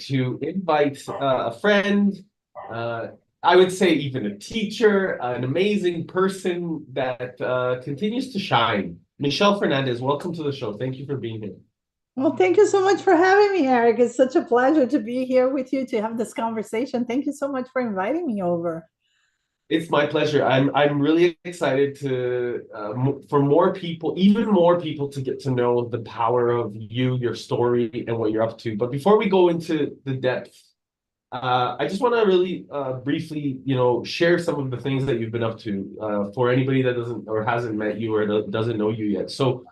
to invite a friend, uh, I would say even a teacher, an amazing person that continues to shine. Michelle Fernandez, welcome to the show. Thank you for being here. Well, thank you so much for having me, Eric. It's such a pleasure to be here with you to have this conversation. Thank you so much for inviting me over. It's my pleasure. I'm really excited to for more people, even more people, to get to know the power of you, your story, and what you're up to. But before we go into the depth, I just want to really briefly, share some of the things that you've been up to for anybody that doesn't or hasn't met you or doesn't know you yet. So,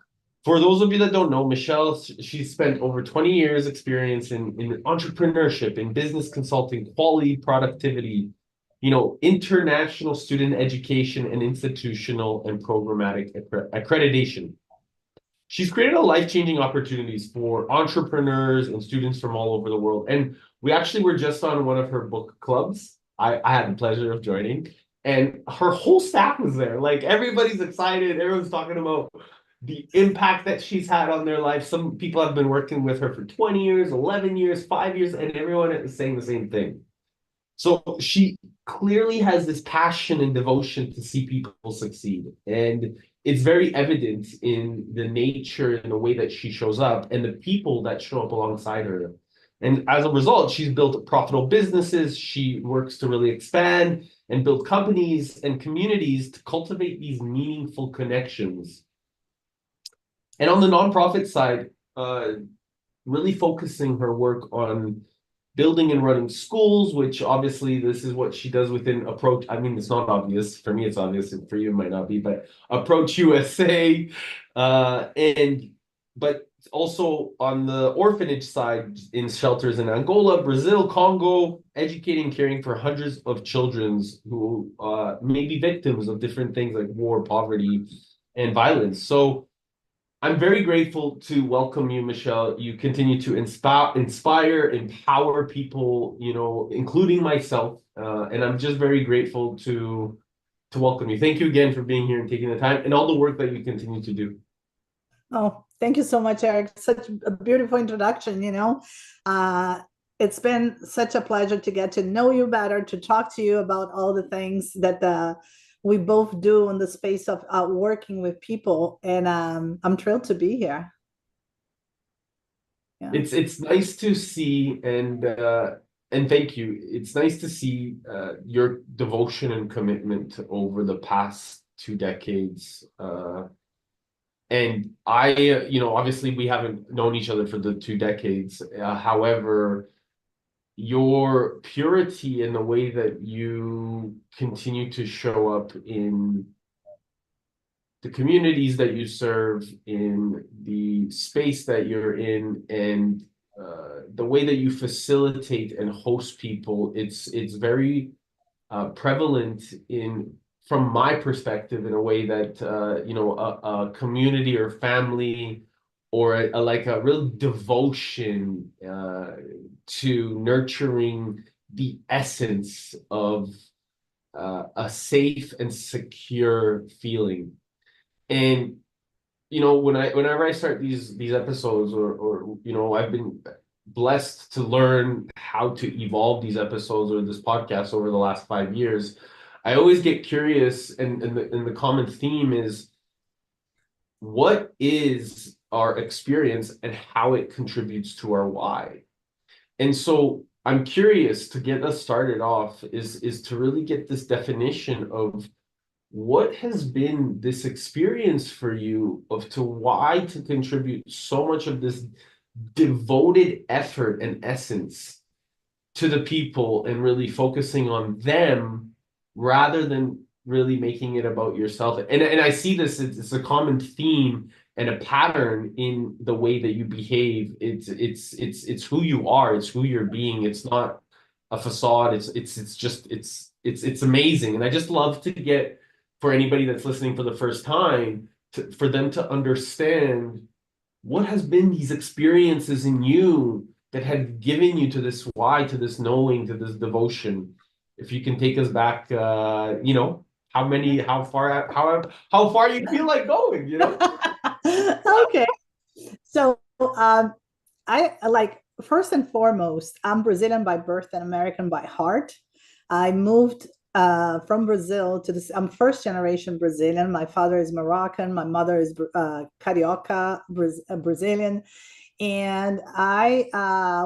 for those of you that don't know, Michelle, she's spent over 20 years experience in entrepreneurship, in business consulting, quality, productivity, international student education and institutional and programmatic accreditation. She's created a life-changing opportunities for entrepreneurs and students from all over the world. And we actually were just on one of her book clubs. I had the pleasure of joining, and her whole staff was there. Like everybody's excited. Everyone's talking about the impact that she's had on their life. Some people have been working with her for 20 years, 11 years, 5 years, and everyone is saying the same thing. So she clearly has this passion and devotion to see people succeed. And it's very evident in the nature and the way that she shows up and the people that show up alongside her. And as a result, she's built profitable businesses. She works to really expand and build companies and communities to cultivate these meaningful connections. And on the nonprofit side, really focusing her work on building and running schools, which obviously this is what she does within Approach. I mean, it's not obvious. For me, it's obvious. And for you, it might not be, but Approach USA. But also on the orphanage side in shelters in Angola, Brazil, Congo, educating and caring for hundreds of children who may be victims of different things like war, poverty, and violence. So I'm very grateful to welcome you, Michelle. You continue to inspire, empower people, including myself. And I'm just very grateful to welcome you. Thank you again for being here and taking the time and all the work that you continue to do. Oh, thank you so much, Eric. Such a beautiful introduction. It's been such a pleasure to get to know you better, to talk to you about all the things that we both do in the space of working with people. And I'm thrilled to be here. Yeah. It's nice to see and thank you. It's nice to see your devotion and commitment over the past 2 decades. And obviously we haven't known each other for the 2 decades. However, your purity and the way that you continue to show up in the communities that you serve, in the space that you're in, and the way that you facilitate and host people, it's very prevalent from my perspective, in a way that a community or family or like a real devotion to nurturing the essence of a safe and secure feeling. And whenever I start these episodes, or I've been blessed to learn how to evolve these episodes or this podcast over the last 5 years. I always get curious, and the common theme is, what is our experience and how it contributes to our why? And so I'm curious, to get us started off, is to really get this definition of what has been this experience for you of to why to contribute so much of this devoted effort and essence to the people and really focusing on them rather than really making it about yourself. And I see this, it's a common theme and a pattern in the way that you behave. It's who you are, it's who you're being. It's not a facade. It's amazing. And I just love to get, for anybody that's listening for the first time, for them to understand what has been these experiences in you that have given you to this why, to this knowing, to this devotion. If you can take us back, how far you feel like going, Okay. So I like first and foremost, I'm Brazilian by birth and American by heart. I moved from Brazil to this. I'm first generation Brazilian. My father is Moroccan. My mother is Carioca, Brazilian. And I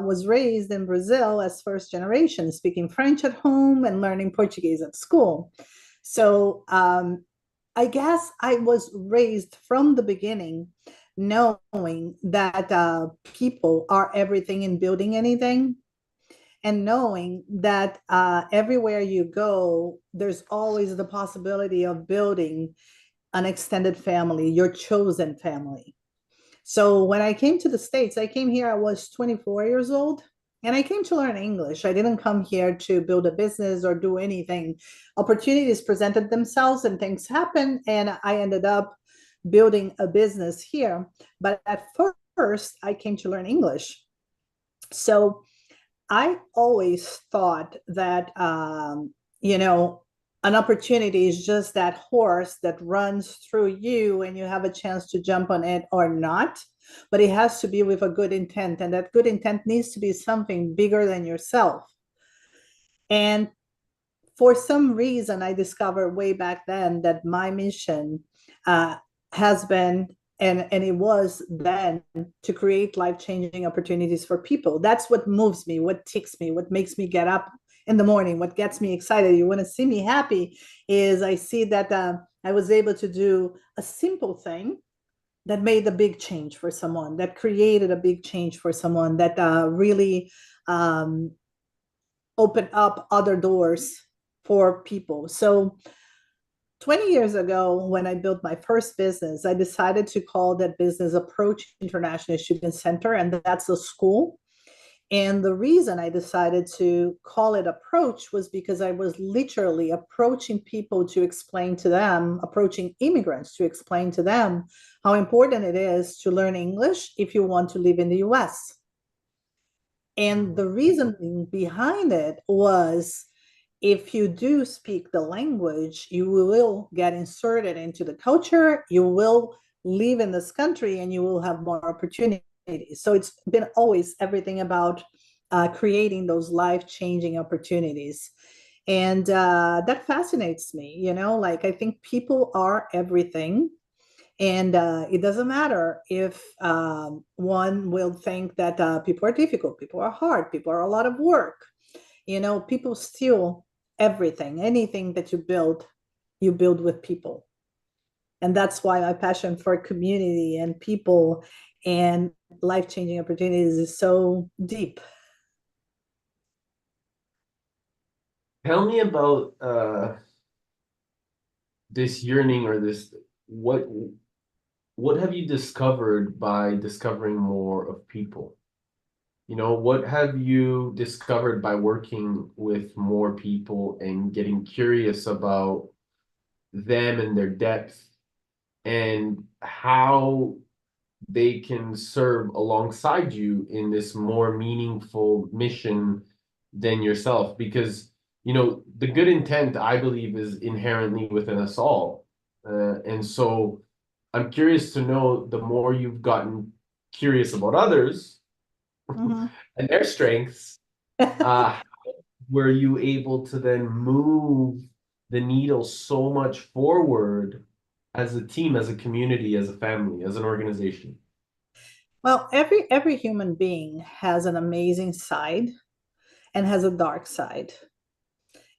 was raised in Brazil as first generation, speaking French at home and learning Portuguese at school. So I guess I was raised from the beginning knowing that people are everything in building anything, and knowing that everywhere you go, there's always the possibility of building an extended family, your chosen family. So when I came to the States, I came here, I was 24 years old, and I came to learn English. I didn't come here to build a business or do anything. Opportunities presented themselves and things happened, and I ended up building a business here. But at first, I came to learn English. So I always thought that, an opportunity is just that horse that runs through you and you have a chance to jump on it or not. But it has to be with a good intent. And that good intent needs to be something bigger than yourself. And for some reason, I discovered way back then that my mission has been, and it was then, to create life-changing opportunities for people. That's what moves me, what ticks me, what makes me get up in the morning, what gets me excited. You want to see me happy is I see that I was able to do a simple thing that made a big change for someone, that created a big change for someone, that really opened up other doors for people. So 20 years ago, when I built my first business, I decided to call that business Approach International Student Center, and that's a school. And the reason I decided to call it Approach was because I was literally approaching people to explain to them, approaching immigrants to explain to them how important it is to learn English if you want to live in the US. And the reason behind it was, if you do speak the language, you will get inserted into the culture, you will live in this country, and you will have more opportunities. So it's been always everything about creating those life-changing opportunities. And that fascinates me, like I think people are everything. And it doesn't matter if one will think that people are difficult, people are hard, people are a lot of work. People steal everything, anything that you build with people. And that's why my passion for community and people and life-changing opportunities is so deep. Tell me about this yearning, or this, what have you discovered by discovering more of people? What have you discovered by working with more people and getting curious about them and their depth, and how they can serve alongside you in this more meaningful mission than yourself? Because, the good intent, I believe, is inherently within us all. And so I'm curious to know, the more you've gotten curious about others Mhm. and their strengths, uh, were you able to then move the needle so much forward as a team, as a community, as a family, as an organization? Well, every human being has an amazing side and has a dark side.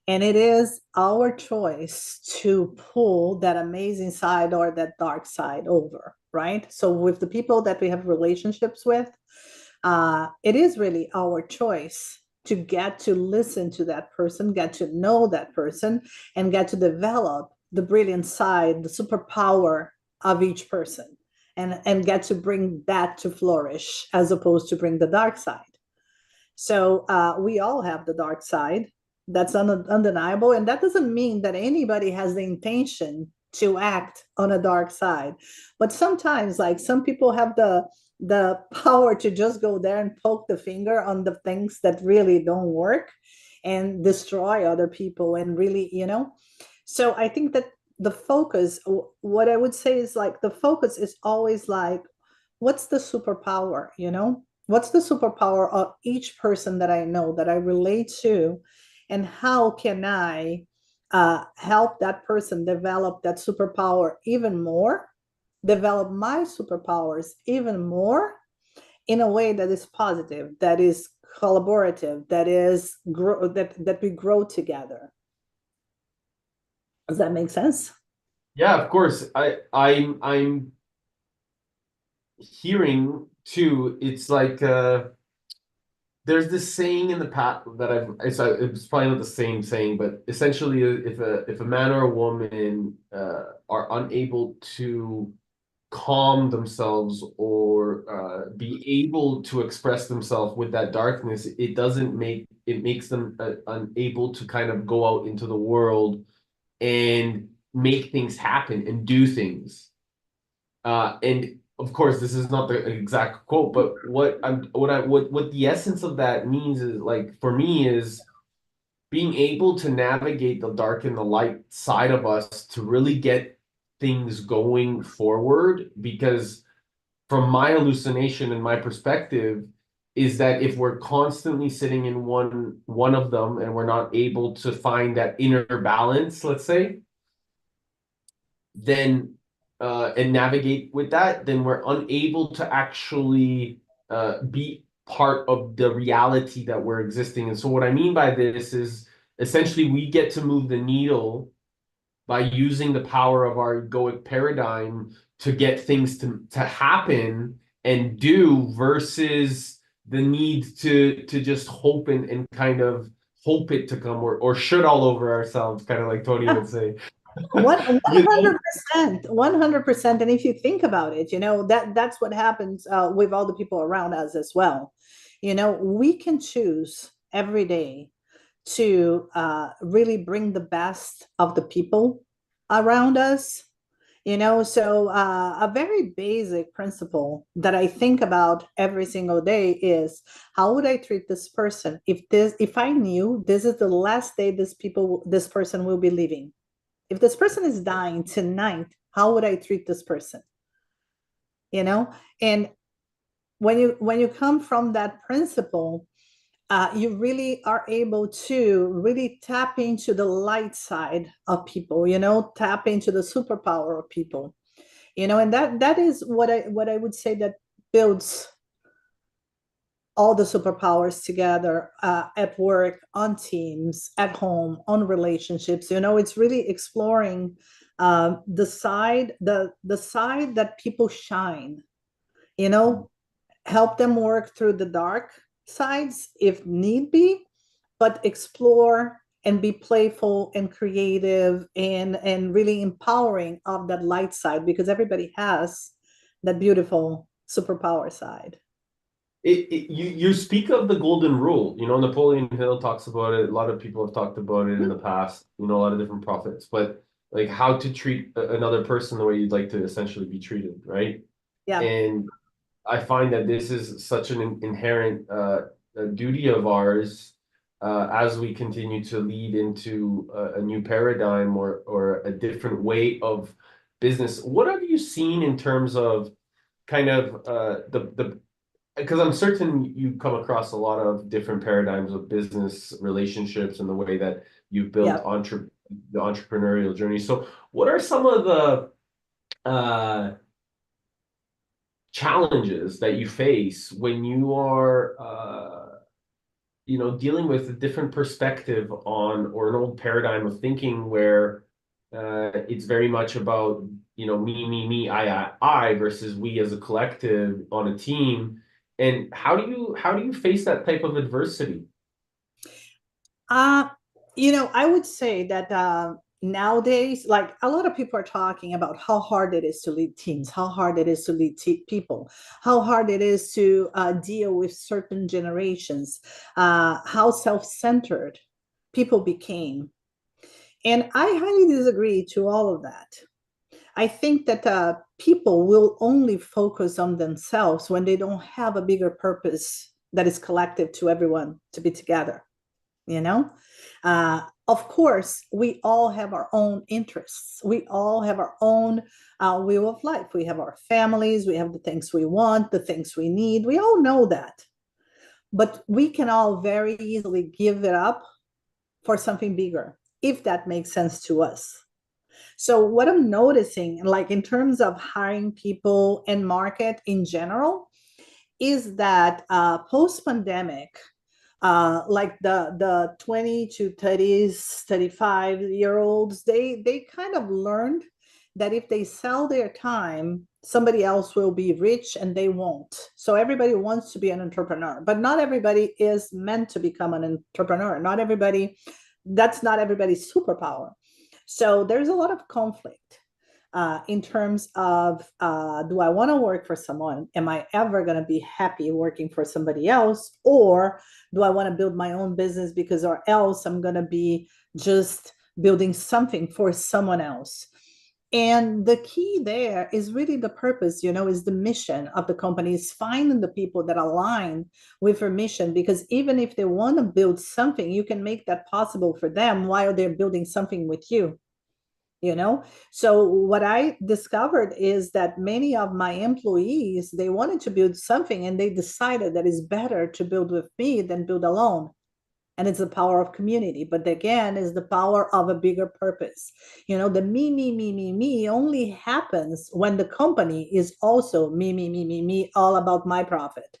And it is our choice to pull that amazing side or that dark side over, right? So with the people that we have relationships with, it is really our choice to get to listen to that person, get to know that person, and get to develop the brilliant side, the superpower of each person, and get to bring that to flourish as opposed to bring the dark side. So we all have the dark side. That's undeniable. And that doesn't mean that anybody has the intention to act on a dark side. But sometimes, like, some people have the power to just go there and poke the finger on the things that really don't work and destroy other people, and really, So I think that the focus, what I would say is, like, the focus is always like, what's the superpower, What's the superpower of each person that I know, that I relate to, and how can I help that person develop that superpower even more, develop my superpowers even more in a way that is positive, that is collaborative, that is that we grow together. Does that make sense? Yeah, of course. I'm hearing too. It's like there's this saying in the past that it's probably not the same saying, but essentially, if a man or a woman are unable to calm themselves or be able to express themselves with that darkness, it makes them unable to kind of go out into the world and make things happen and do things. And of course, this is not the exact quote, but what the essence of that means is, like, for me, is being able to navigate the dark and the light side of us to really get things going forward. Because from my hallucination and my perspective is that if we're constantly sitting in one of them and we're not able to find that inner balance, let's say, then and navigate with that, then we're unable to actually be part of the reality that we're existing. And so what I mean by this is essentially we get to move the needle by using the power of our egoic paradigm to get things to happen and do, versus the need to just hope and kind of hope it to come, or should all over ourselves, kind of like Tony would say. One You hundred know? percent, 100%. And if you think about it, that's what happens with all the people around us as well. We can choose every day to really bring the best of the people around us. So a very basic principle that I think about every single day is, how would I treat this person if I knew this is the last day this person will be leaving? If this person is dying tonight, how would I treat this person? You know, and when you come from that principle, you really are able to really tap into the light side of people. Tap into the superpower of people. And that is what I would say that builds all the superpowers together, at work, on teams, at home, on relationships. It's really exploring the side that people shine. You know, help them work through the dark sides if need be, but explore and be playful and creative and really empowering of that light side, because everybody has that beautiful superpower side. You speak of the golden rule. Napoleon Hill talks about it. A lot of people have talked about it in the past. A lot of different prophets, but like how to treat another person the way you'd like to essentially be treated, right? Yeah. And I find that this is such an inherent duty of ours as we continue to lead into a new paradigm or a different way of business. What have you seen in terms of kind of the because I'm certain you come across a lot of different paradigms of business relationships and the way that you've built Yeah. the entrepreneurial journey. So, what are some of the challenges that you face when you are, dealing with a different perspective on, or an old paradigm of thinking where it's very much about, me, I, versus we as a collective on a team. And how do you face that type of adversity? Uh, I would say that nowadays, like, a lot of people are talking about how hard it is to lead teams, how hard it is to lead people, how hard it is to deal with certain generations, how self-centered people became. And I highly disagree to all of that. I think that people will only focus on themselves when they don't have a bigger purpose that is collective to everyone to be together. you know. Of course, we all have our own interests. We all have our own wheel of life. We have our families. We have the things we want, the things we need. We all know that. But we can all very easily give it up for something bigger, if that makes sense to us. So, what I'm noticing, like in terms of hiring people and market in general, is that post pandemic, like the 20 to 30s, 35-year olds, they kind of learned that if they sell their time, somebody else will be rich and they won't. So everybody wants to be an entrepreneur, but not everybody is meant to become an entrepreneur. Not everybody, that's not everybody's superpower. So there's a lot of conflict in terms of do I want to work for someone? Am I ever going to be happy working for somebody else? Or do I want to build my own business because, or else I'm going to be just building something for someone else? And the key there is really the purpose, is the mission of the company, is finding the people that align with your mission. Because even if they want to build something, you can make that possible for them while they're building something with you. So what I discovered is that many of my employees, they wanted to build something and they decided that it's better to build with me than build alone. And it's the power of community, but again is the power of a bigger purpose. The me only happens when the company is also me, all about my profit.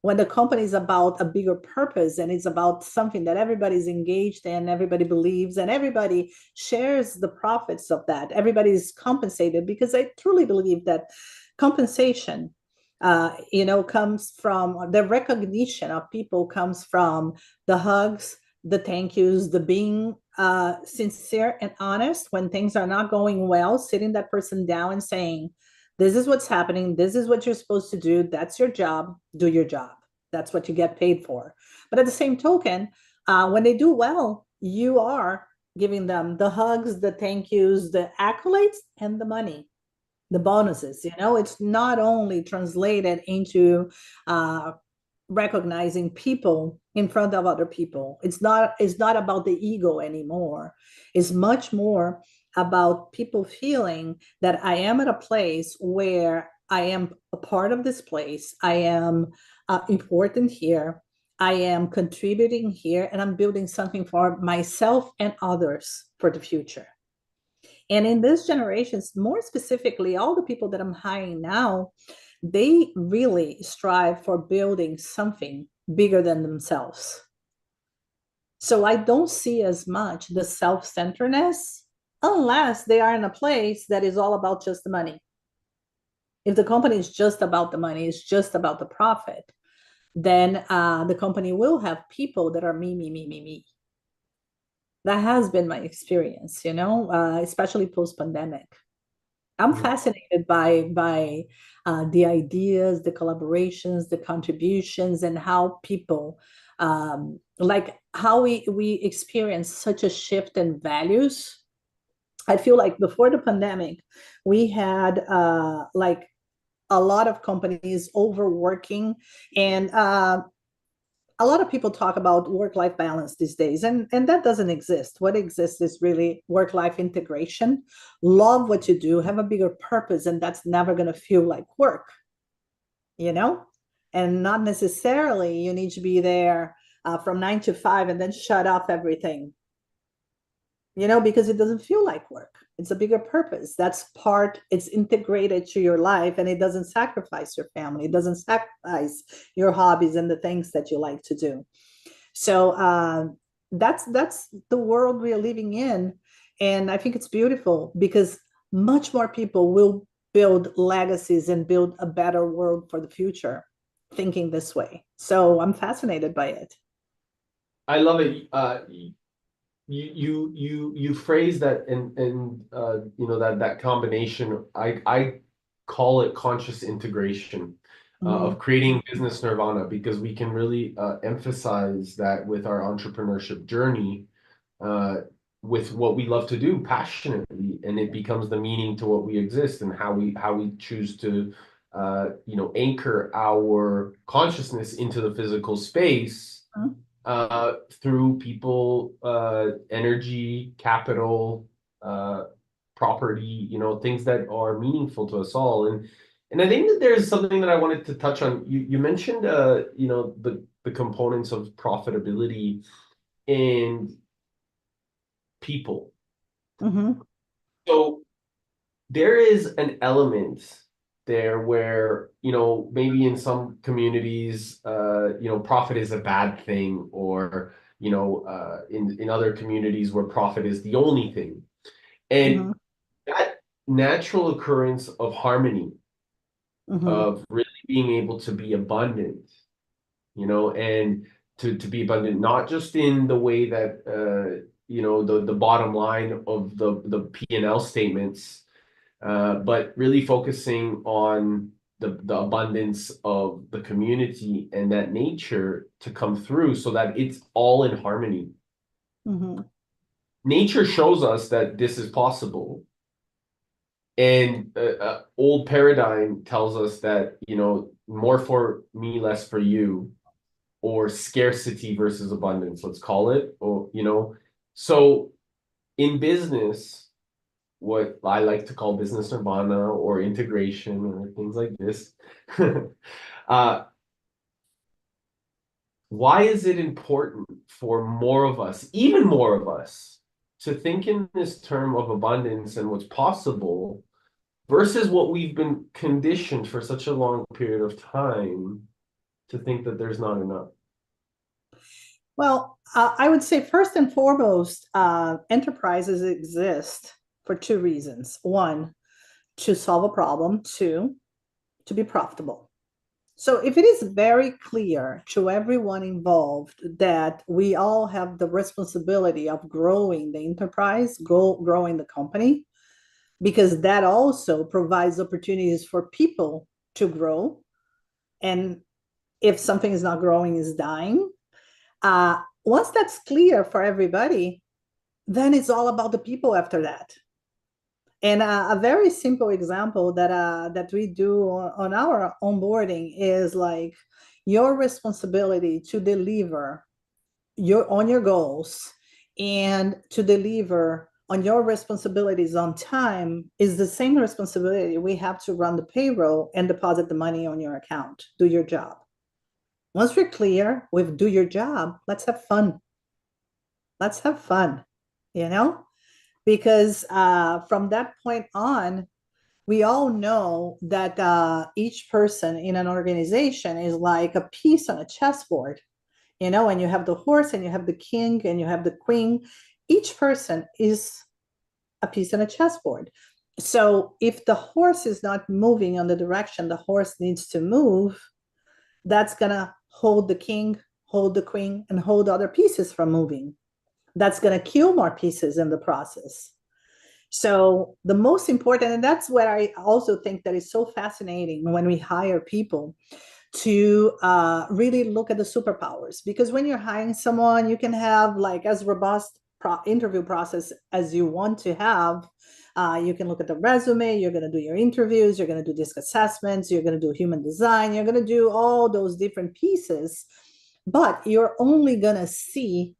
When the company is about a bigger purpose and it's about something that everybody's engaged in, everybody believes, and everybody shares the profits of that, everybody is compensated, because I truly believe that compensation comes from the recognition of people, comes from the hugs, the thank yous, the being sincere and honest when things are not going well, sitting that person down and saying, this is what's happening. This is what you're supposed to do. That's your job. Do your job. That's what you get paid for. But at the same token, when they do well, you are giving them the hugs, the thank yous, the accolades, and the money, the bonuses. It's not only translated into recognizing people in front of other people. It's not about the ego anymore. It's much more about people feeling that I am at a place where I am a part of this place. I am important here. I am contributing here, and I'm building something for myself and others for the future. And in this generation, more specifically, all the people that I'm hiring now, they really strive for building something bigger than themselves. So I don't see as much the self-centeredness unless they are in a place that is all about just the money. If the company is just about the money, it's just about the profit, then the company will have people that are me. That has been my experience, especially post-pandemic. I'm fascinated by the ideas, the collaborations, the contributions, and how people like how we experience such a shift in values. I feel like before the pandemic, we had like a lot of companies overworking, and a lot of people talk about work-life balance these days, and that doesn't exist. What exists is really work-life integration. Love what you do, have a bigger purpose, and that's never going to feel like work, you know? And not necessarily you need to be there from 9 to 5 and then shut off everything, because it doesn't feel like work. It's a bigger purpose. That's part, it's integrated to your life, and it doesn't sacrifice your family. It doesn't sacrifice your hobbies and the things that you like to do. So that's the world we are living in. And I think it's beautiful because much more people will build legacies and build a better world for the future thinking this way. So I'm fascinated by it. I love it. You phrase that and that combination. I call it conscious integration of creating business nirvana, because we can really emphasize that with our entrepreneurship journey, with what we love to do passionately, and it becomes the meaning to what we exist and how we choose to anchor our consciousness into the physical space. through people, energy, capital, property, things that are meaningful to us all. And I think that there's something that I wanted to touch on. You mentioned the components of profitability and people. Mm-hmm. So there is an element there where, maybe in some communities, profit is a bad thing, or, in other communities where profit is the only thing. Mm-hmm. And that natural occurrence of harmony, Mm-hmm. of really being able to be abundant, and to be abundant, not just in the way that, the bottom line of the P&L statements, but really focusing on the abundance of the community and that nature to come through so that it's all in harmony. Mm-hmm. Nature shows us that this is possible. And old paradigm tells us that, more for me, less for you, or scarcity versus abundance, let's call it, or, so in business, what I like to call business nirvana or integration or things like this. uh, why is it important for more of us, even more of us, to think in this term of abundance and what's possible versus what we've been conditioned for such a long period of time to think that there's not enough? Well, I would say first and foremost, enterprises exist for two reasons. One, to solve a problem. Two, to be profitable. So if it is very clear to everyone involved that we all have the responsibility of growing the enterprise, growing the company, because that also provides opportunities for people to grow. And if something is not growing, is dying. Once that's clear for everybody, then it's all about the people after that. And a very simple example that we do on our onboarding is like your responsibility to deliver on your goals and to deliver on your responsibilities on time is the same responsibility we have to run the payroll and deposit the money on your account. Do your job. Once we're clear with do your job, let's have fun. Let's have fun, you know? Because from that point on, we all know that each person in an organization is like a piece on a chessboard, and you have the horse and you have the king and you have the queen. Each person is a piece on a chessboard. So if the horse is not moving on the direction the horse needs to move, that's going to hold the king, hold the queen, and hold other pieces from moving. That's going to kill more pieces in the process. So the most important, and that's what I also think that is so fascinating when we hire people to really look at the superpowers. Because when you're hiring someone, you can have like as robust interview process as you want to have. You can look at the resume, you're going to do your interviews, you're going to do disc assessments, you're going to do human design, you're going to do all those different pieces, but you're only going to see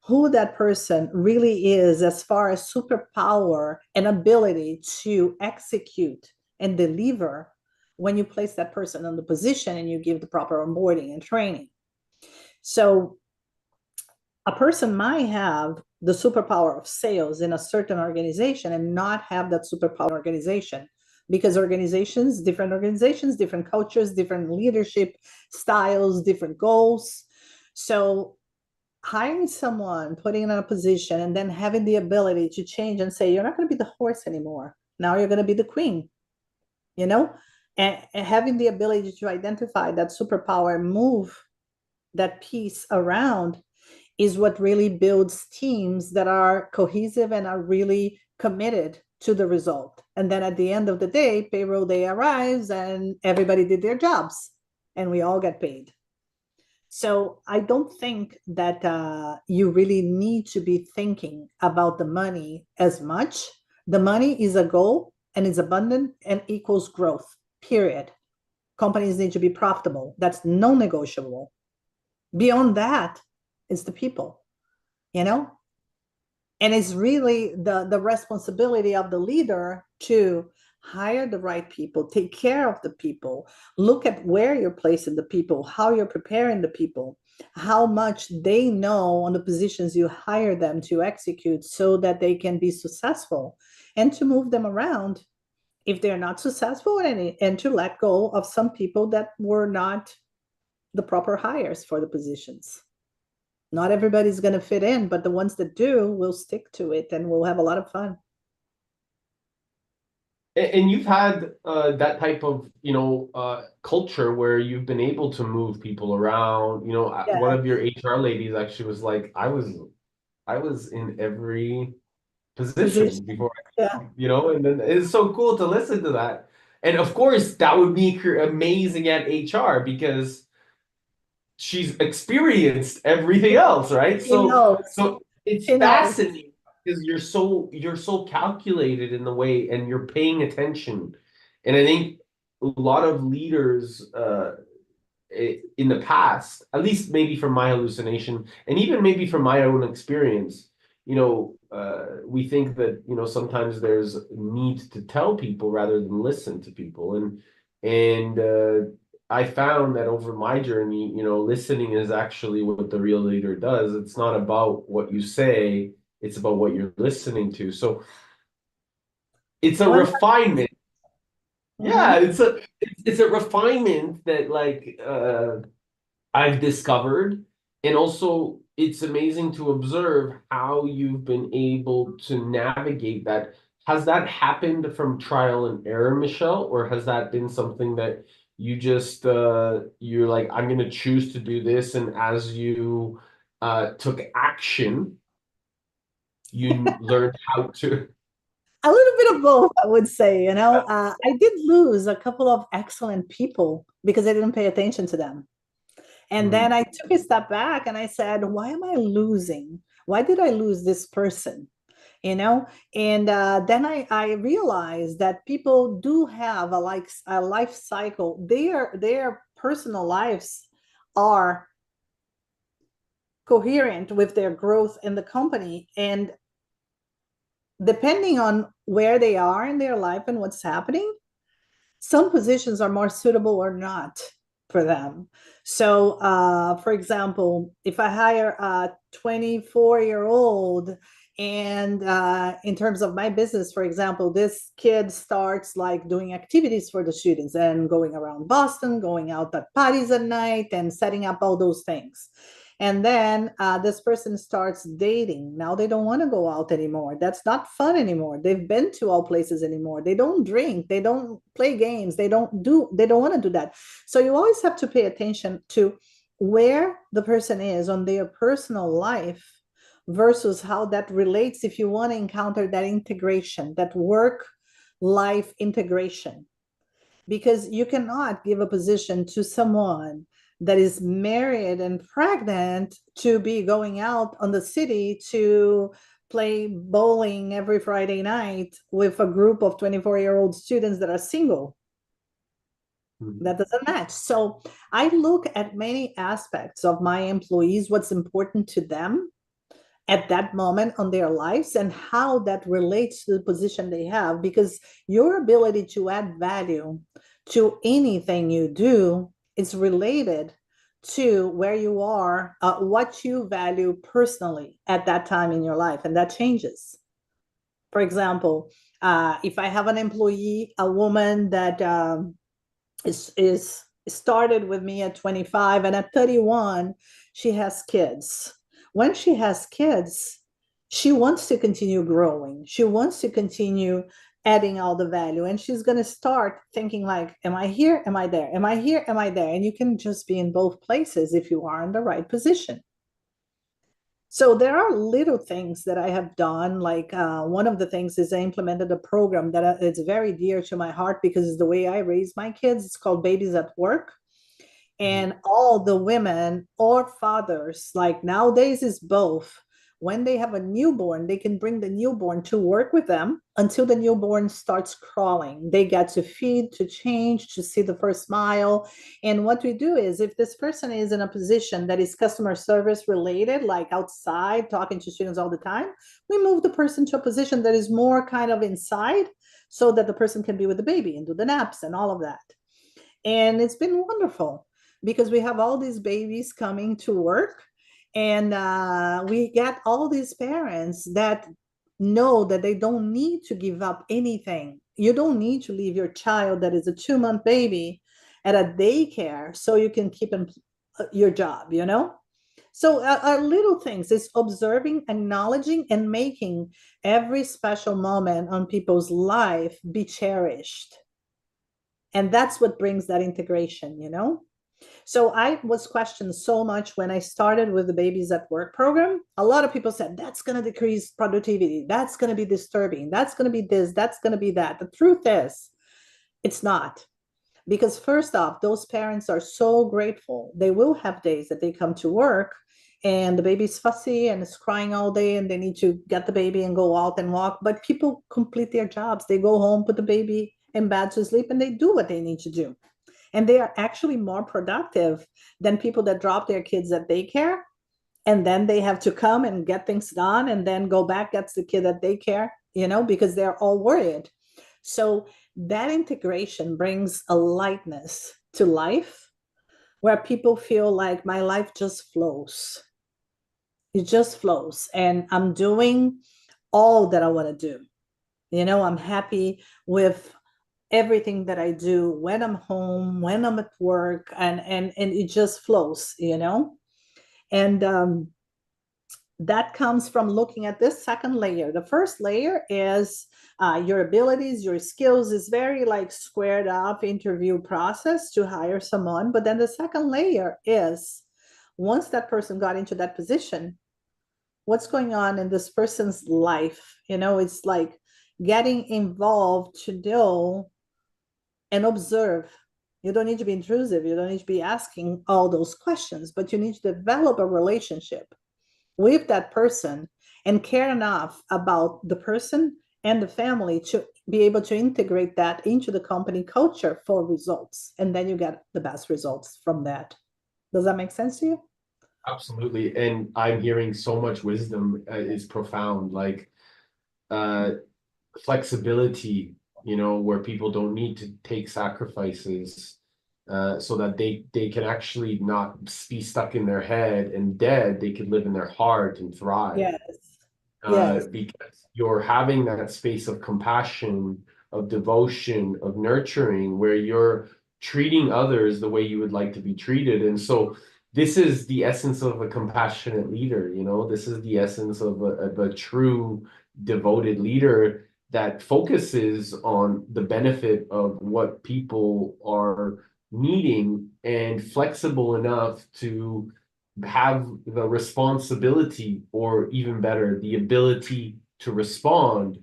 who that person really is as far as superpower and ability to execute and deliver when you place that person on the position and you give the proper onboarding and training. So a person might have the superpower of sales in a certain organization and not have that superpower organization, because organizations, different cultures, different leadership styles, different goals. So hiring someone, putting in a position, and then having the ability to change and say, you're not going to be the horse anymore. Now you're going to be the queen, you know? And having the ability to identify that superpower and move that piece around is what really builds teams that are cohesive and are really committed to the result. And then at the end of the day, payroll day arrives and everybody did their jobs and we all get paid. So I don't think that you really need to be thinking about the money as much. The money is a goal and is abundant and equals growth, period. Companies need to be profitable. That's non-negotiable. Beyond that, it's the people, you know? And it's really the responsibility of the leader to hire the right people, take care of the people, look at where you're placing the people, how you're preparing the people, how much they know on the positions you hire them to execute so that they can be successful, and to move them around if they're not successful, and to let go of some people that were not the proper hires for the positions. Not everybody's going to fit in, but the ones that do will stick to it and we'll have a lot of fun. And you've had that type of, culture where you've been able to move people around. One Yeah, of your HR ladies actually was like, I was in every position position. before, Yeah. and then it's so cool to listen to that. And of course, that would be amazing at HR because she's experienced everything else, right? She knows. So it's She knows. fascinating because you're so calculated in the way and you're paying attention. And I think a lot of leaders in the past, at least maybe from my hallucination, and even maybe from my own experience, we think that sometimes there's a need to tell people rather than listen to people, and I found that over my journey, listening is actually what the real leader does. It's not about what you say, it's about what you're listening to. So it's a One. refinement. Yeah, Mhm. it's a refinement that I've discovered. And also, it's amazing to observe how you've been able to navigate that. Has that happened from trial and error, Michelle, or has that been something that you're like, I'm going to choose to do this, and as you took action, you learned how to. A little bit of both, I would say. I did lose a couple of excellent people because I didn't pay attention to them. And then Mm, I took a step back and I said, why am I losing? Why did I lose this person? You know, and then I realized that people do have a life cycle. Their personal lives are coherent with their growth in the company, and depending on where they are in their life and what's happening, some positions are more suitable or not for them. So, for example, if I hire a 24-year-old, and in terms of my business, for example, this kid starts like doing activities for the students and going around Boston, going out at parties at night and setting up all those things. And then this person starts dating. Now they don't want to go out anymore. That's not fun anymore. They've been to all places anymore. They don't drink. They don't play games. They don't want to do that. So you always have to pay attention to where the person is on their personal life versus how that relates if you want to encounter that integration, that work life integration, because you cannot give a position to someone that is married and pregnant to be going out on the city to play bowling every Friday night with a group of 24-year-old students that are single. mm. That doesn't match. So I look at many aspects of my employees, what's important to them at that moment on their lives, and how that relates to the position they have, because your ability to add value to anything you do is related to where you are, what you value personally at that time in your life, and that changes. For example, if I have an employee, a woman that is started with me at 25, and at 31 she has kids. When she has kids, she wants to continue growing, she wants to continue adding all the value, and she's going to start thinking like, am I here, am I there, am I here, am I there? And you can just be in both places if you are in the right position. So there are little things that I have done. Like one of the things is I implemented a program that it's very dear to my heart because it's the way I raise my kids. It's called Babies at Work. And all the women or fathers, like nowadays is both, when they have a newborn, they can bring the newborn to work with them until the newborn starts crawling. They get to feed, to change, to see the first smile. And what we do is, if this person is in a position that is customer service related, like outside talking to students all the time, we move the person to a position that is more kind of inside, so that the person can be with the baby and do the naps and all of that. And it's been wonderful because we have all these babies coming to work, and we get all these parents that know that they don't need to give up anything. You don't need to leave your child that is a 2-month baby at a daycare so you can keep your job, you know? So our little things is observing, acknowledging, and making every special moment on people's life be cherished. And that's what brings that integration, you know? So I was questioned so much when I started with the Babies at Work program. A lot of people said, that's going to decrease productivity. That's going to be disturbing. That's going to be this. That's going to be that. The truth is, it's not. Because first off, those parents are so grateful. They will have days that they come to work and the baby's fussy and is crying all day and they need to get the baby and go out and walk. But people complete their jobs. They go home, put the baby in bed to sleep, and they do what they need to do. And they are actually more productive than people that drop their kids at daycare and then they have to come and get things done and then go back, get the kid at daycare, you know, because they're all worried. So that integration brings a lightness to life where people feel like my life just flows. It just flows. And I'm doing all that I want to do. You know, I'm happy with everything that I do when I'm home, when I'm at work, and it just flows, you know. And that comes from looking at this second layer. The first layer is your abilities, your skills is very like squared up interview process to hire someone. But then the second layer is once that person got into that position, what's going on in this person's life? You know, it's like getting involved to know and observe. You don't need to be intrusive. You don't need to be asking all those questions, but you need to develop a relationship with that person and care enough about the person and the family to be able to integrate that into the company culture for results. And then you get the best results from that. Does that make sense to you? Absolutely. And I'm hearing so much wisdom is profound, like uh, flexibility, you know, where people don't need to take sacrifices so that they can actually not be stuck in their head and dead. They could live in their heart and thrive. Yes. Yes. Because you're having that space of compassion, of devotion, of nurturing, where you're treating others the way you would like to be treated. And so this is the essence of a compassionate leader, you know, this is the essence of a true devoted leader that focuses on the benefit of what people are needing and flexible enough to have the responsibility, or even better, the ability to respond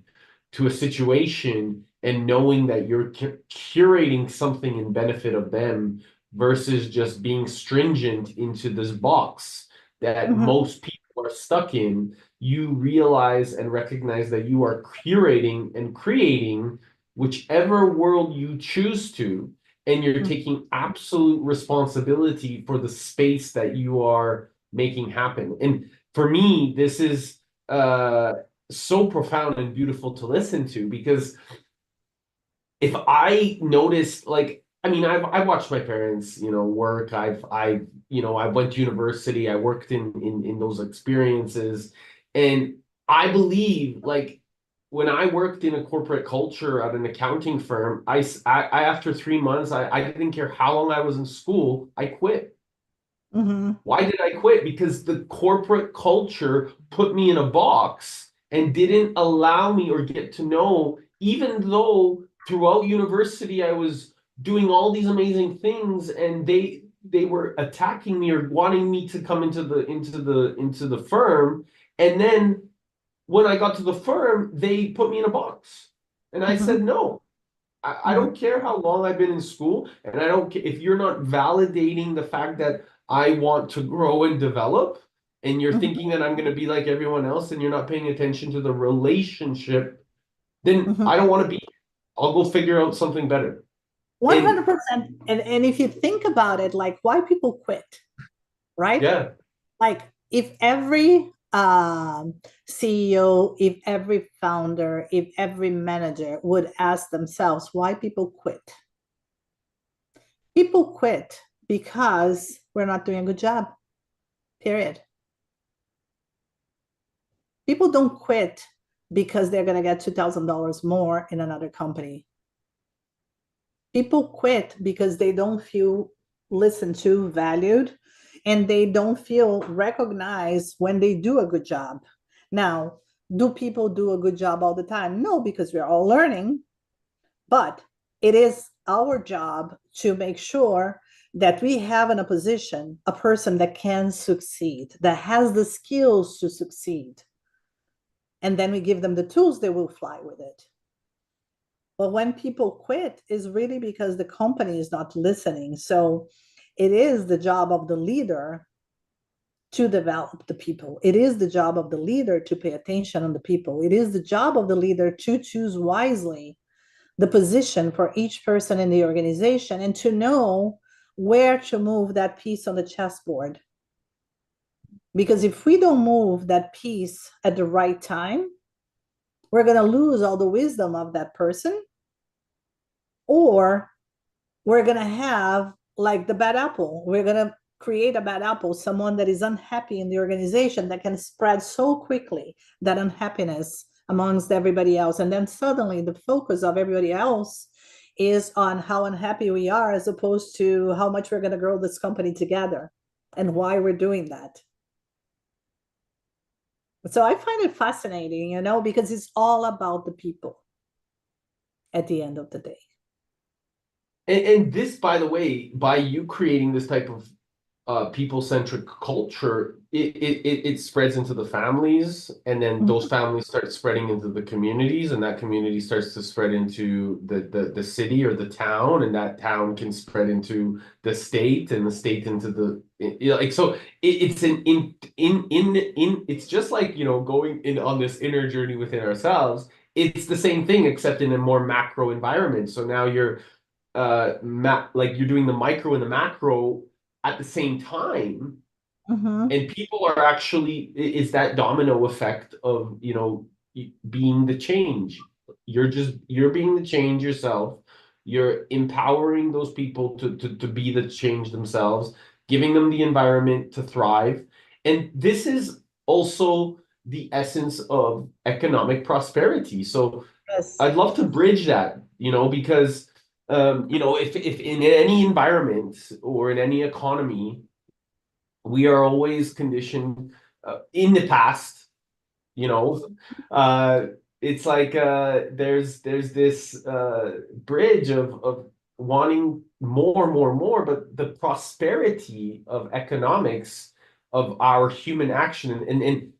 to a situation and knowing that you're curating something in benefit of them versus just being stringent into this box that Mhm. most people are stuck in. You realize and recognize that you are curating and creating whichever world you choose to, and you're Mhm. taking absolute responsibility for the space that you are making happen. And for me, this is so profound and beautiful to listen to, because if I noticed, like, I mean, I've watched my parents, you know, work. I've you know, I went to university. I worked in those experiences, and I believe, like, when I worked in a corporate culture at an accounting firm, I after 3 months, I didn't care how long I was in school, I quit. Mhm. Why did I quit? Because the corporate culture put me in a box and didn't allow me or get to know, even though throughout university I was doing all these amazing things, and they were attacking me or wanting me to come into the firm. And then when I got to the firm, they put me in a box. And I said, Mhm. no, I Mhm. don't care how long I've been in school, and I don't care if you're not validating the fact that I want to grow and develop. and you're Mhm, thinking that I'm going to be like everyone else, and you're not paying attention to the relationship, then mhm. I don't want to be. I'll go figure out something better. And 100%. And if you think about it, like why people quit, right? yeah, Like if every CEO, if every founder, if every manager would ask themselves why people quit. People quit because we're not doing a good job, period. People don't quit because they're going to get $2,000 more in another company. People quit because they don't feel listened to, valued, and they don't feel recognized when they do a good job. Now, do people do a good job all the time? No, because we're all learning, but it is our job to make sure that we have in a position a person that can succeed, that has the skills to succeed. And then we give them the tools, they will fly with it. But when people quit, is really because the company is not listening. So it is the job of the leader to develop the people. It is the job of the leader to pay attention on the people. It is the job of the leader to choose wisely the position for each person in the organization and to know where to move that piece on the chessboard. Because if we don't move that piece at the right time, we're going to lose all the wisdom of that person, or we're going to have like the bad apple. We're going to create a bad apple, someone that is unhappy in the organization that can spread so quickly that unhappiness amongst everybody else. And then suddenly the focus of everybody else is on how unhappy we are as opposed to how much we're going to grow this company together and why we're doing that. So I find it fascinating, because it's all about the people at the end of the day. and this, by the way, by you creating this type of people-centric culture, it spreads into the families, and then those Mhm. families start spreading into the communities, and that community starts to spread into the city or the town, and that town can spread into the state, and the state into like so it's an in it's just like going in on this inner journey within ourselves. It's the same thing except in a more macro environment. So now you're like you're doing the micro and the macro at the same time, Mhm. and people are actually is that domino effect of being the change. You're being the change yourself. You're empowering those people to be the change themselves, giving them the environment to thrive. And this is also the essence of economic prosperity. So Yes. I'd love to bridge that, because if in any environment or in any economy, we are always conditioned in the past, you know, uh, it's like there's this bridge of wanting more, but the prosperity of economics of our human action, and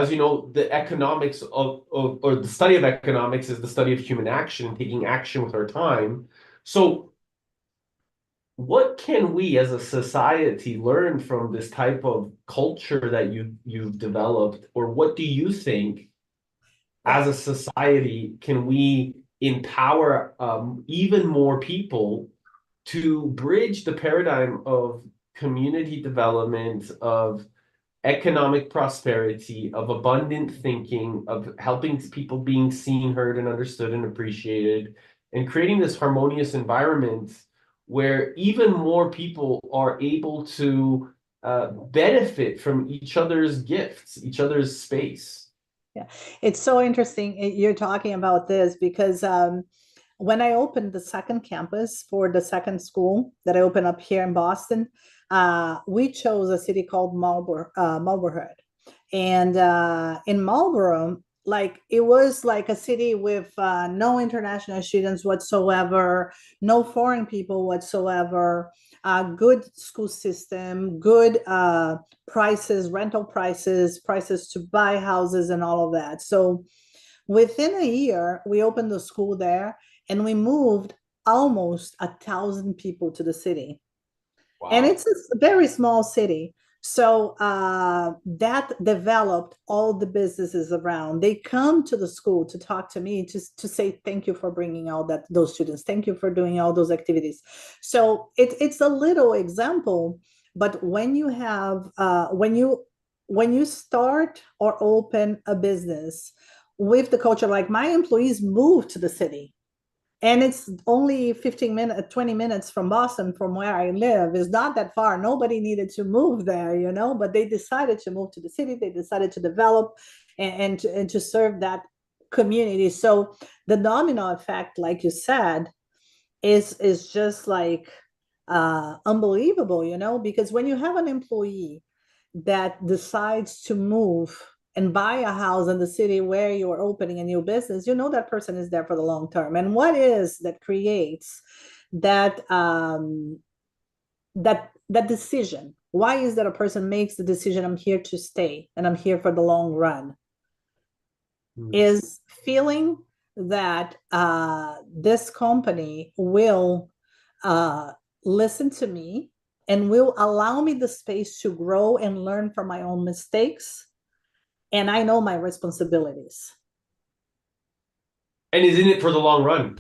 as you know, the economics of or the study of economics is the study of human action and taking action with our time. So what can we as a society learn from this type of culture that you've developed, or what do you think Yeah. as a society can we empower even more people to bridge the paradigm of community development, of economic prosperity, of abundant thinking, of helping people being seen, heard, and understood and appreciated, and creating this harmonious environment where even more people are able to benefit from each other's gifts, each other's space. Yeah, it's so interesting you're talking about this because when I opened the second campus for the second school that I opened up here in Boston, we chose a city called Marlboro. And in Marlboro, like it was like a city with no international students whatsoever, no foreign people whatsoever, good school system, good prices, rental prices, prices to buy houses, and all of that. So within a year, we opened the school there and we moved almost 1,000 people to the city. And Wow. it's a very small city. So that developed all the businesses around. They come to the school to talk to me to say thank you for bringing all those students. Thank you for doing all those activities. So it's a little example, but when you have when you start or open a business with the culture, like my employees moved to the city, and it's only 15 minutes 20 minutes from Boston, from where I live. It's not that far. Nobody needed to move there, but they decided to move to the city. They decided to develop and to serve that community. So the domino effect, like you said, is just like unbelievable, because when you have an employee that decides to move and buy a house in the city where you're opening a new business, that person is there for the long term. And what is that creates that that decision? Why is that a person makes the decision, I'm here to stay and I'm here for the long run? Is feeling that this company will listen to me and will allow me the space to grow and learn from my own mistakes. And I know my responsibilities. And is in it for the long run.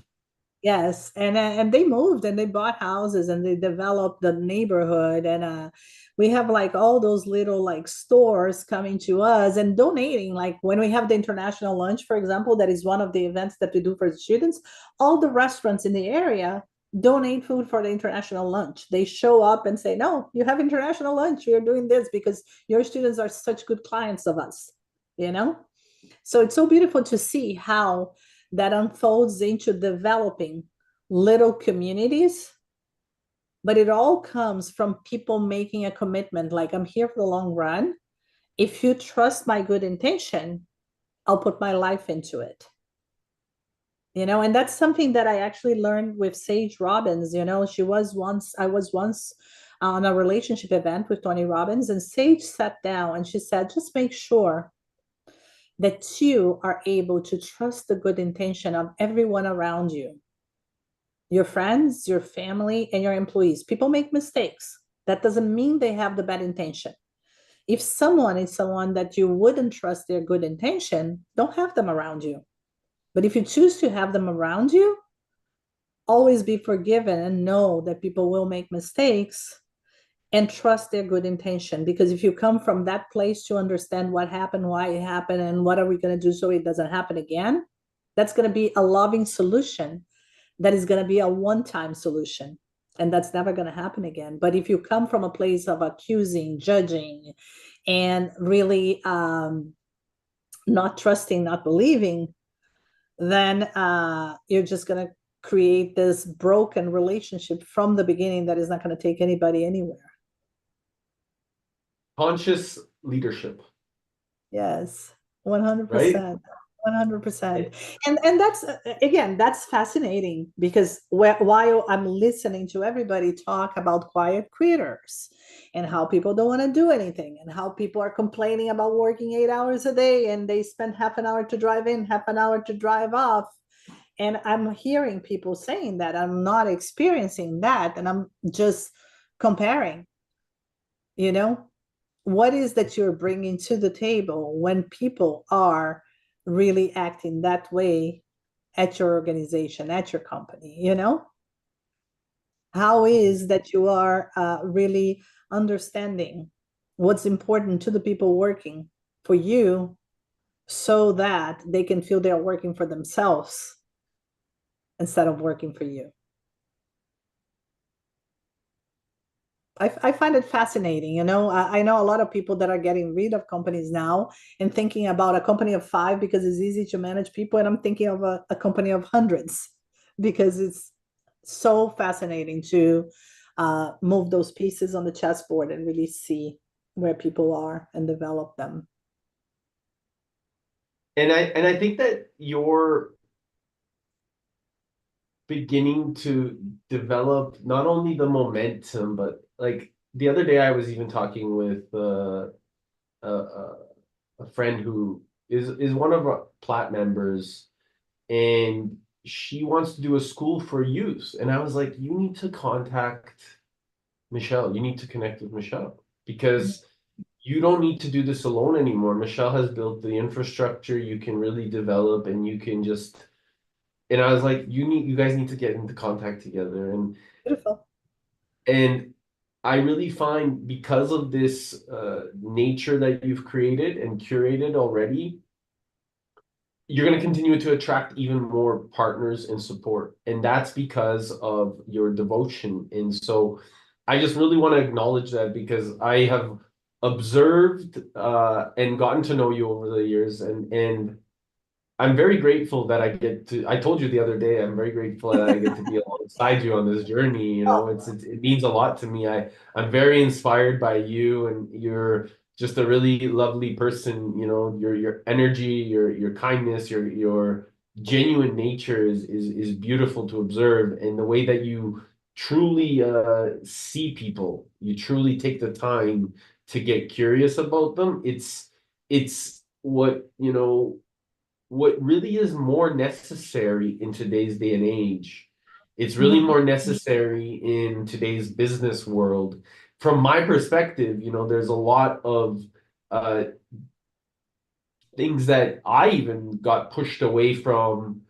Yes, and they moved and they bought houses and they developed the neighborhood, and we have like all those little like stores coming to us and donating. Like when we have the international lunch, for example, that is one of the events that we do for the students. All the restaurants in the area donate food for the international lunch. They show up and say, "No, you have international lunch. We are doing this because your students are such good clients of us." You know, so it's so beautiful to see how that unfolds into developing little communities, but it all comes from people making a commitment, like, I'm here for the long run. If you trust my good intention, I'll put my life into it. And that's something that I actually learned with Sage Robbins. I was once on a relationship event with Tony Robbins, and Sage sat down and she said, just make sure that you are able to trust the good intention of everyone around you, your friends, your family, and your employees. People make mistakes. That doesn't mean they have the bad intention. If someone is someone that you wouldn't trust their good intention, don't have them around you. But if you choose to have them around you, always be forgiven and know that people will make mistakes, and trust their good intention. Because if you come from that place to understand what happened, why it happened, and what are we going to do so it doesn't happen again, that's going to be a loving solution. That is going to be a one-time solution, and that's never going to happen again. But if you come from a place of accusing, judging, and really not trusting, not believing, then you're just going to create this broken relationship from the beginning that is not going to take anybody anywhere. Conscious leadership. Yes, Right? 100%. 100%. And that's again, that's fascinating, because while I'm listening to everybody talk about quiet quitters and how people don't want to do anything and how people are complaining about working 8 hours a day and they spend half an hour to drive in, half an hour to drive off. And I'm hearing people saying that. I'm not experiencing that, and I'm just comparing, what is that you're bringing to the table when people are really acting that way at your organization, at your company? How is that you are really understanding what's important to the people working for you, so that they can feel they're working for themselves instead of working for you? I find it fascinating. I know a lot of people that are getting rid of companies now and thinking about a company of 5 because it's easy to manage people. And I'm thinking of a company of hundreds, because it's so fascinating to move those pieces on the chessboard and really see where people are and develop them. And I think that you're beginning to develop not only the momentum, but like the other day I was even talking with a friend who is one of our Plat members, and she wants to do a school for youth. And I was like, you need to contact Michelle. You need to connect with Michelle, because you don't need to do this alone anymore. Michelle has built the infrastructure you can really develop, and you can just, and I was like, you guys need to get into contact together. Beautiful. And I really find, because of this nature that you've created and curated already, you're going to continue to attract even more partners and support. And that's because of your devotion. And so I just really want to acknowledge that, because I have observed and gotten to know you over the years, and I'm very grateful that I get to. I told you the other day, I'm very grateful that I get to be alongside you on this journey. You know, it means a lot to me. I'm very inspired by you, and you're just a really lovely person. You know, your energy, your kindness, your genuine nature is beautiful to observe, and the way that you truly see people, you truly take the time to get curious about them. It's what, you know, what really is more necessary in today's day and age. It's really Mhm. more necessary in today's business world. From my perspective, you know, there's a lot of uh, things that I even got pushed away from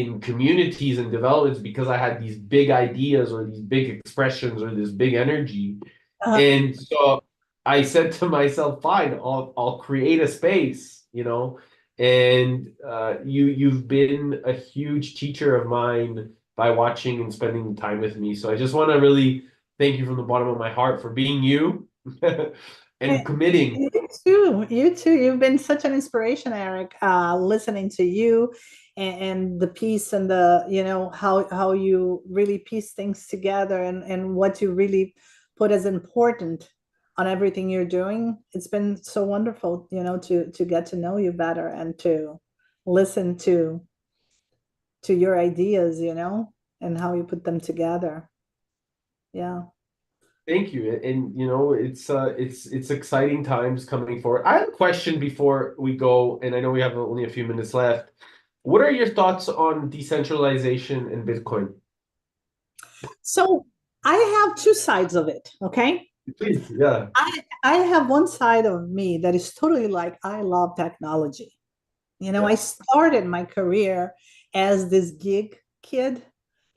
in communities and developments, because I had these big ideas or these big expressions or this big energy. Uh, And so I said to myself, fine, I'll create a space, you know. And you've been a huge teacher of mine by watching and spending time with me. So I just want to really thank you from the bottom of my heart for being you and committing. You too. You too. You've been such an inspiration, Eric. Listening to you and the piece and the, how you really piece things together and what you really put as important on everything you're doing. It's been so wonderful, to get to know you better and to listen to your ideas, and how you put them together. Yeah. Thank you. And you know, it's exciting times coming forward. I have a question before we go, and I know we have only a few minutes left. What are your thoughts on decentralization and Bitcoin? So I have two sides of it. Okay. Please, yeah. I have one side of me that is totally like, I love technology. I Yeah. started my career as this gig kid.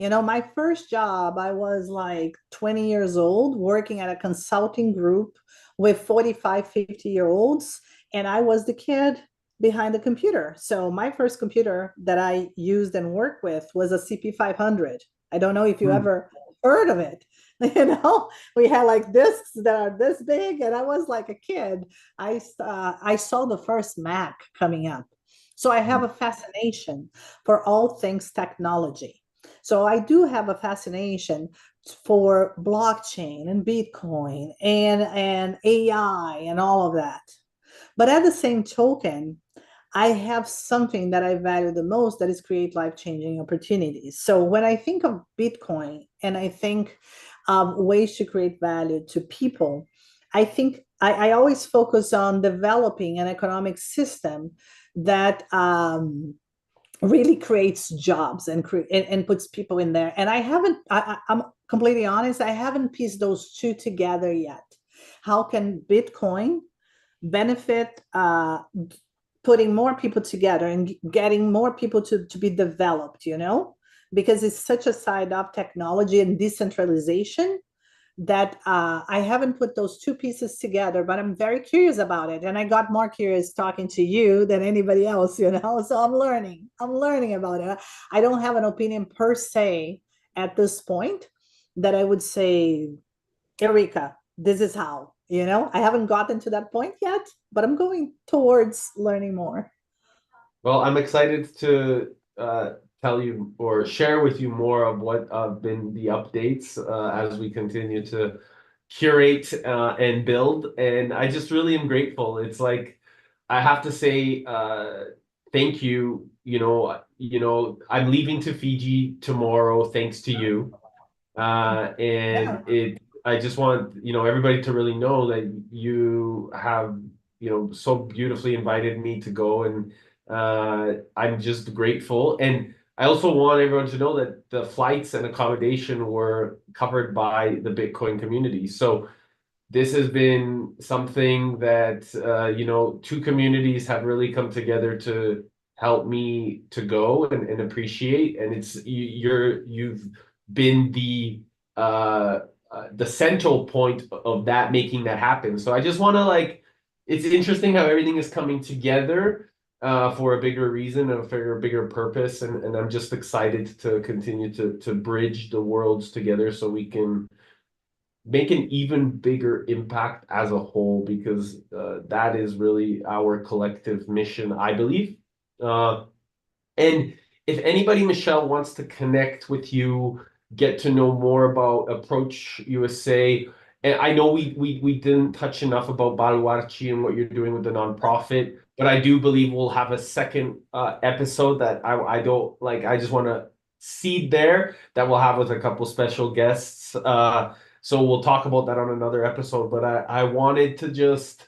My first job, I was like 20 years old working at a consulting group with 45, 50-year olds. And I was the kid behind the computer. So my first computer that I used and worked with was a CP500. I don't know if you Hmm. ever heard of it. We had like discs that are this big, and I was like a kid. I saw the first Mac coming up. So I have a fascination for all things technology. So I do have a fascination for blockchain and Bitcoin and AI and all of that. But at the same token, I have something that I value the most, that is create life-changing opportunities. So when I think of Bitcoin and I think of ways to create value to people, I think I always focus on developing an economic system that really creates jobs and puts people in there. And I'm completely honest, I haven't pieced those two together yet. How can Bitcoin benefit putting more people together and getting more people to be developed, because it's such a side of technology and decentralization that I haven't put those two pieces together, but I'm very curious about it. And I got more curious talking to you than anybody else, So I'm learning. I'm learning about it. I don't have an opinion per se at this point that I would say, Eureka, this is how, I haven't gotten to that point yet, but I'm going towards learning more. Well, I'm excited to tell you or share with you more of what have been the updates as we continue to curate and build. And I just really am grateful. It's like, I have to say thank you. I'm leaving to Fiji tomorrow thanks to you. And Yeah. I just want, everybody to really know that you have, so beautifully invited me to go, and I'm just grateful. And I also want everyone to know that the flights and accommodation were covered by the Bitcoin community. So this has been something that two communities have really come together to help me to go and appreciate. And you've been the central point of that, making that happen. So I just want to it's interesting how everything is coming together for a bigger reason and for a bigger purpose. And I'm just excited to continue to bridge the worlds together so we can make an even bigger impact as a whole, because that is really our collective mission, I believe. And if anybody, Michelle, wants to connect with you, get to know more about Approach USA, and I know we didn't touch enough about Baluarchi and what you're doing with the nonprofit, but I do believe we'll have a second episode that I don't like. I just want to seed there that we'll have with a couple special guests. So we'll talk about that on another episode. But I wanted to just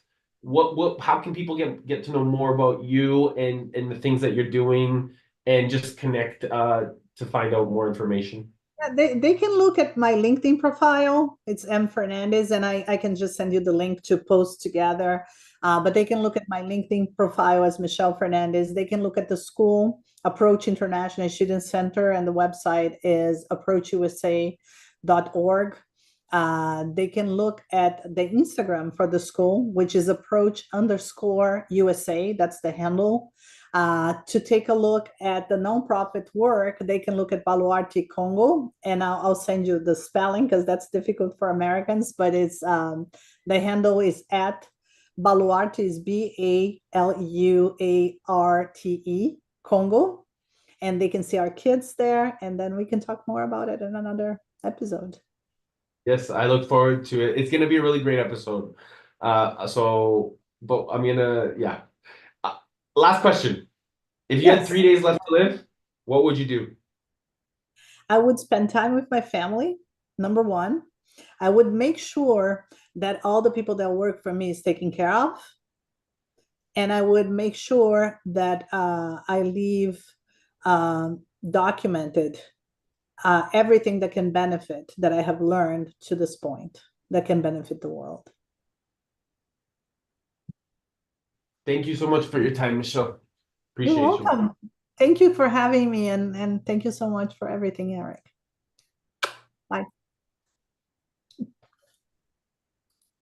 how can people get to know more about you and the things that you're doing and just connect to find out more information? Yeah, they can look at my LinkedIn profile. It's M Fernandes, and I can just send you the link to post together. But they can look at my LinkedIn profile as Michelle Fernandes. They can look at the school, Approach International Student Center, and the website is approachusa.org. They can look at the Instagram for the school, which is approach_USA. That's the handle. To take a look at the nonprofit work, they can look at Baluarte Congo, and I'll send you the spelling because that's difficult for Americans, but it's the handle is at Baluarte, is BALUARTE Congo, and they can see our kids there, and then we can talk more about it in another episode. Yes, I look forward to it. It's going to be a really great episode. But I'm gonna, yeah. Last question. If you had Yes. 3 days left to live, what would you do? I would spend time with my family, number one. I would make sure that all the people that work for me is taken care of. And I would make sure that I leave documented everything that can benefit, that I have learned to this point, that can benefit the world. Thank you so much for your time, Michelle. You're Appreciate you. welcome. Thank you for having me, and thank you so much for everything, Eric.